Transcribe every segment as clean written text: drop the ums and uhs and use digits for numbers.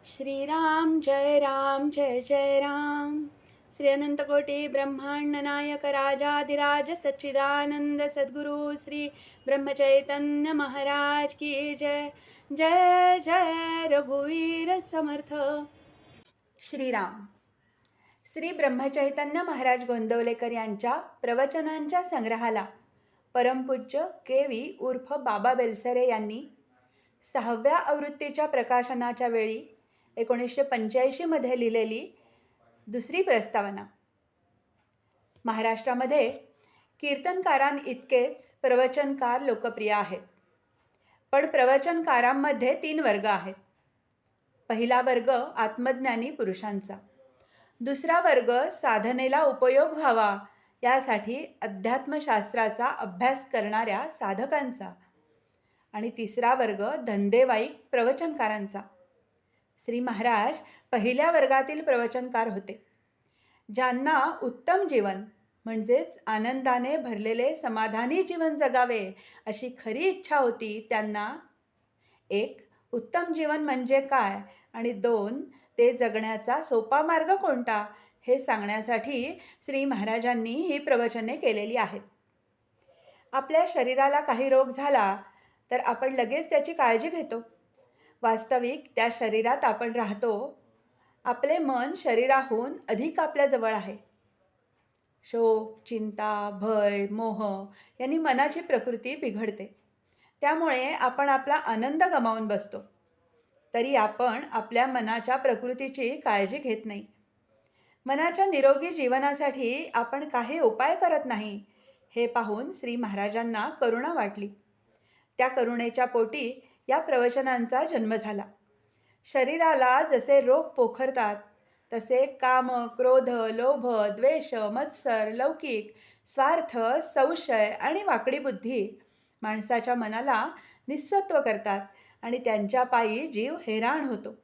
श्रीराम जय जय राम. श्री अनंतकोटी ब्रह्मांड नायक राजाधिराज सच्चिदानंद सद्गुरु श्री ब्रह्मचैतन्य महाराज की जय. जय जय रघुवीर समर्थ. श्रीराम. श्री ब्रह्मचैतन्य महाराज गोंदवलेकर यांच्या प्रवचनांच्या संग्रहाला परमपूज्य केवी उर्फ बाबा बेलसरे यांनी 6व्या आवृत्तीच्या प्रकाशनाच्या वेळी 1985 मध्ये लिहिलेली दुसरी प्रस्तावना. महाराष्ट्रामध्ये कीर्तनकारांइतकेच प्रवचनकार लोकप्रिय आहेत. पण प्रवचनकारांमध्ये 3 वर्ग आहेत. पहिला वर्ग आत्मज्ञानी पुरुषांचा, दुसरा वर्ग साधनेला उपयोग व्हावा यासाठी अध्यात्मशास्त्राचा अभ्यास करणाऱ्या साधकांचा आणि तिसरा वर्ग धंदेवाईक प्रवचनकारांचा. श्री महाराज पहिल्या वर्गातील प्रवचनकार होते. ज्यांना उत्तम जीवन म्हणजेच आनंदाने भरलेले समाधानी जीवन जगावे अशी खरी इच्छा होती, त्यांना 1. उत्तम जीवन म्हणजे काय आणि 2. ते जगण्याचा सोपा मार्ग कोणता हे सांगण्यासाठी श्री महाराजांनी ही प्रवचने केलेली आहेत. आपल्या शरीराला काही रोग झाला तर आपण लगेच त्याची काळजी घेतो. वास्तविक त्या शरीरात आपण राहतो. आपले मन शरीराहून अधिक आपल्याजवळ आहे. शोक, चिंता, भय, मोह यांनी मनाची प्रकृती बिघडते. त्यामुळे आपण आपला आनंद गमावून बसतो. तरी आपण आपल्या मनाच्या प्रकृतीची काळजी घेत नाही. मनाच्या निरोगी जीवनासाठी आपण काही उपाय करत नाही हे पाहून श्री महाराजांना करुणा वाटली. त्या करुणेच्या पोटी या प्रवचनांचा जन्म झाला. शरीराला जसे रोग पोखरतात तसे काम, क्रोध, लोभ, द्वेष, मत्सर, लौकिक, स्वार्थ, संशय आणि वाकडी बुद्धी माणसाच्या मनाला निस्सत्व करतात आणि त्यांच्या पायी जीव हैराण होतो.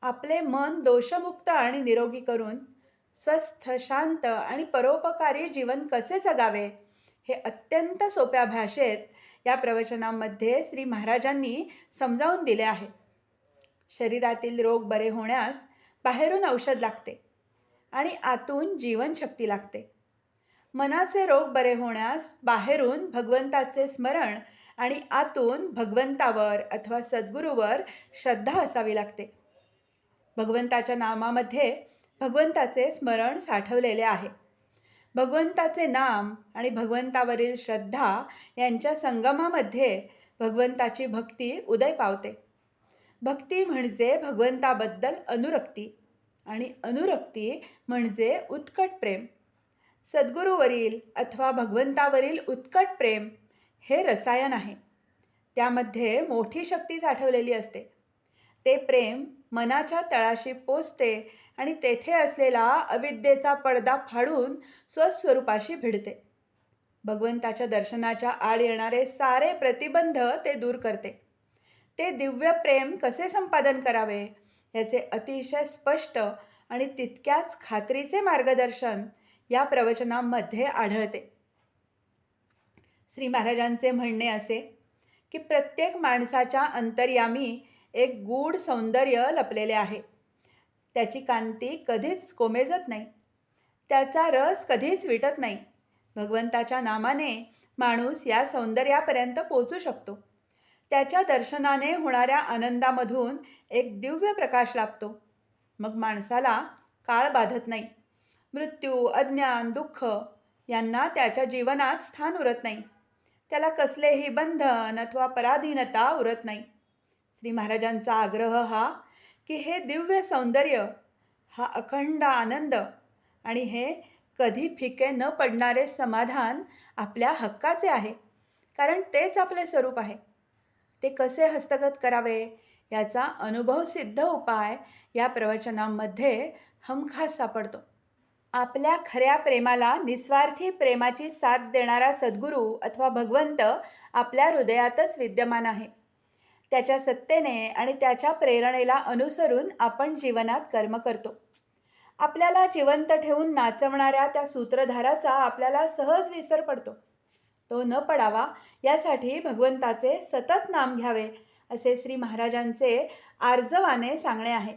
आपले मन दोषमुक्त आणि निरोगी करून स्वस्थ, शांत आणि परोपकारी जीवन कसे जगावे हे अत्यंत सोप्या भाषेत या प्रवचनामध्ये श्री महाराजांनी समजावून दिले आहे. शरीरातील रोग बरे होण्यास बाहेरून औषध लागते आणि आतून जीवनशक्ती लागते. मनाचे रोग बरे होण्यास बाहेरून भगवंताचे स्मरण आणि आतून भगवंतावर अथवा सद्गुरूवर श्रद्धा असावी लागते. भगवंताच्या नामामध्ये भगवंताचे स्मरण साठवलेले आहे. भगवंताचे नाम आणि भगवंतावरील श्रद्धा यांच्या संगमामध्ये भगवंताची भक्ती उदय पावते. भक्ती म्हणजे भगवंताबद्दल अनुरक्ती आणि अनुरक्ती म्हणजे उत्कट प्रेम. सद्गुरूवरील अथवा भगवंतावरील उत्कट प्रेम हे रसायन आहे. त्यामध्ये मोठी शक्ती साठवलेली असते. ते प्रेम मनाच्या तळाशी पोचते आणि तेथे असलेला अविद्येचा पडदा फाडून स्वस्वरूपाशी भिडते. भगवंताच्या दर्शनाच्या आड येणारे सारे प्रतिबंध ते दूर करते. ते दिव्य प्रेम कसे संपादन करावे याचे अतिशय स्पष्ट आणि तितक्याच खात्रीचे मार्गदर्शन या प्रवचनामध्ये आढळते. श्री महाराजांचे म्हणणे असे की प्रत्येक माणसाच्या अंतर्यामी एक गूढ सौंदर्य लपलेले आहे. त्याची कांती कधीच कोमेजत नाही. त्याचा रस कधीच विटत नाही. भगवंताच्या नामाने माणूस या सौंदर्यापर्यंत पोचू शकतो. त्याच्या दर्शनाने होणाऱ्या आनंदामधून एक दिव्य प्रकाश लाभतो. मग माणसाला काळ बाधत नाही. मृत्यू, अज्ञान, दुःख यांना त्याच्या जीवनात स्थान उरत नाही. त्याला कसलेही बंधन अथवा पराधीनता उरत नाही. श्री महाराजांचा आग्रह हा की हे दिव्य सौंदर्य, हा अखंड आनंद आणि हे कधी फिके न पडणारे समाधान आपल्या हक्काचे आहे. कारण तेच आपले स्वरूप आहे. ते कसे हस्तगत करावे याचा अनुभवसिद्ध उपाय या प्रवचनांमध्ये हमखास सापडतो. आपल्या खऱ्या प्रेमाला निस्वार्थी प्रेमाची साथ देणारा सद्गुरू अथवा भगवंत आपल्या हृदयातच विद्यमान आहे. त्याच्या सत्तेने आणि त्याच्या प्रेरणेला अनुसरून आपण जीवनात कर्म करतो. आपल्याला जिवंत ठेवून नाचवणाऱ्या त्या सूत्रधाराचा आपल्याला सहज विसर पडतो. तो न पडावा यासाठी भगवंताचे सतत नाम घ्यावे असे श्री महाराजांचे आर्जवाने सांगणे आहे.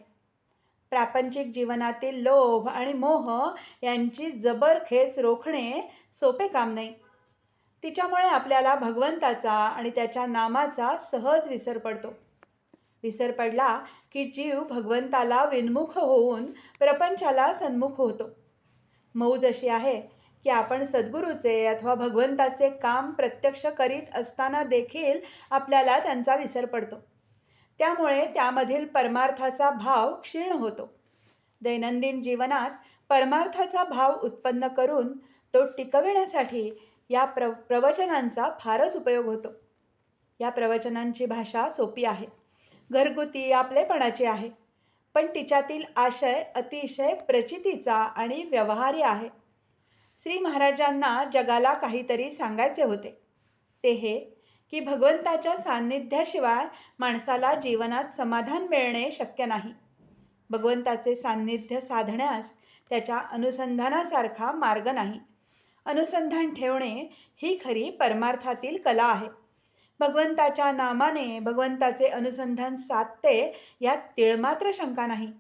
प्रापंचिक जीवनातील लोभ आणि मोह यांची जबर खेच रोखणे सोपे काम नाही. तिच्यामुळे आपल्याला भगवंताचा आणि त्याच्या नामाचा सहज विसर पडतो. विसर पडला की जीव भगवंताला विन्मुख होऊन प्रपंचाला सन्मुख होतो. मौज अशी आहे की आपण सद्गुरूचे अथवा भगवंताचे काम प्रत्यक्ष करीत असताना देखील आपल्याला त्यांचा विसर पडतो. त्यामुळे त्यामधील परमार्थाचा भाव क्षीण होतो. दैनंदिन जीवनात परमार्थाचा भाव उत्पन्न करून तो टिकविण्यासाठी या प्रवचनांचा फारच उपयोग होतो. या प्रवचनांची भाषा सोपी आहे, घरगुती आपलेपणाची आहे, पण तिच्यातील आशय अतिशय प्रचितीचा आणि व्यवहारी आहे. श्री महाराजांना जगाला काहीतरी सांगायचे होते. ते हे की भगवंताच्या सान्निध्याशिवाय माणसाला जीवनात समाधान मिळणे शक्य नाही. भगवंताचे सान्निध्य साधण्यास त्याच्या अनुसंधानासारखा मार्ग नाही. अनुसंधान ठेवणे ही खरी परमार्थातील कला आहे. भगवंताच्या नामाने भगवंताचे अनुसंधान साधते यात तिळमात्र शंका नाही.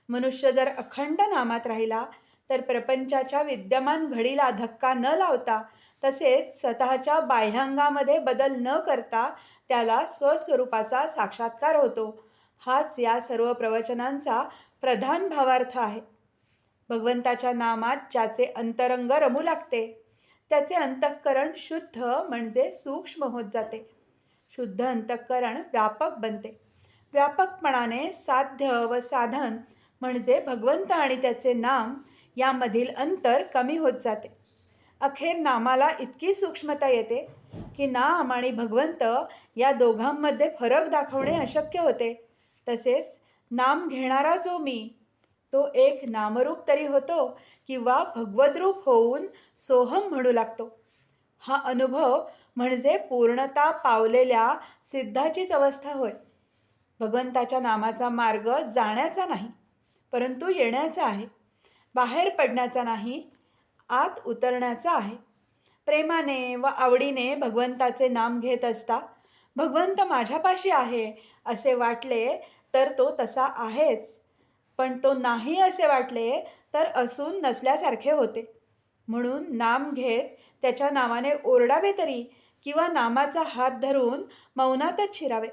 मनुष्य जर अखंड नामात राहिला तर प्रपंचाच्या विद्यमान घडीला धक्का न लावता तसेच स्वतःच्या बाह्यांगामध्ये बदल न करता त्याला स्वस्वरूपाचा साक्षात्कार होतो. हाच या सर्व प्रवचनांचा प्रधान भावार्थ आहे. भगवंताच्या नामात ज्याचे अंतरंग रमू लागते त्याचे अंतःकरण शुद्ध म्हणजे सूक्ष्म होत जाते. शुद्ध अंतःकरण व्यापक बनते. व्यापकपणाने साध्य व साधन म्हणजे भगवंत आणि त्याचे नाम यामधील अंतर कमी होत जाते. अखेर नामाला इतकी सूक्ष्मता येते की नाम आणि भगवंत या दोघांमध्ये फरक दाखवणे अशक्य होते. तसेच नाम घेणारा जो मी तो एक नामरूप तरी होतो किंवा भगवद्रूप होऊन सोहम म्हणू लागतो. हा अनुभव म्हणजे पूर्णता पावलेल्या सिद्धाचीच अवस्था होय. भगवंताच्या नामाचा मार्ग जाण्याचा नाही, परंतु येण्याचा आहे. बाहेर पडण्याचा नाही, आत उतरण्याचा आहे. प्रेमाने व आवडीने भगवंताचे नाम घेत असता भगवंत माझ्यापाशी आहे असे वाटले तर तो तसा आहेच, पण तो नाही असे वाटले तर असून नसल्यासारखे होते. म्हणून नाम घेत त्याच्या नावाने ओरडावे तरी किंवा नामाचा हात धरून मौनातच शिरावे.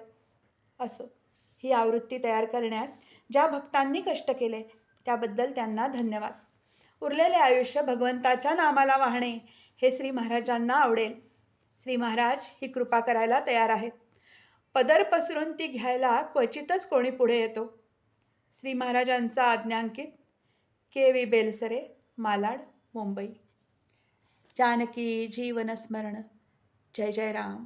असो, ही आवृत्ती तयार करण्यास ज्या भक्तांनी कष्ट केले त्याबद्दल त्यांना धन्यवाद. उरलेले आयुष्य भगवंताच्या नामाला वाहणे हे श्री महाराजांना आवडेल. श्री महाराज ही कृपा करायला तयार आहेत. पदर पसरून ती घ्यायला क्वचितच कोणी पुढे येतो. श्री महाराजांचा आज्ञांकित के.व्ही. बेलसरे, मालाड, मुंबई. जानकी जीवन स्मरण. जय जय राम.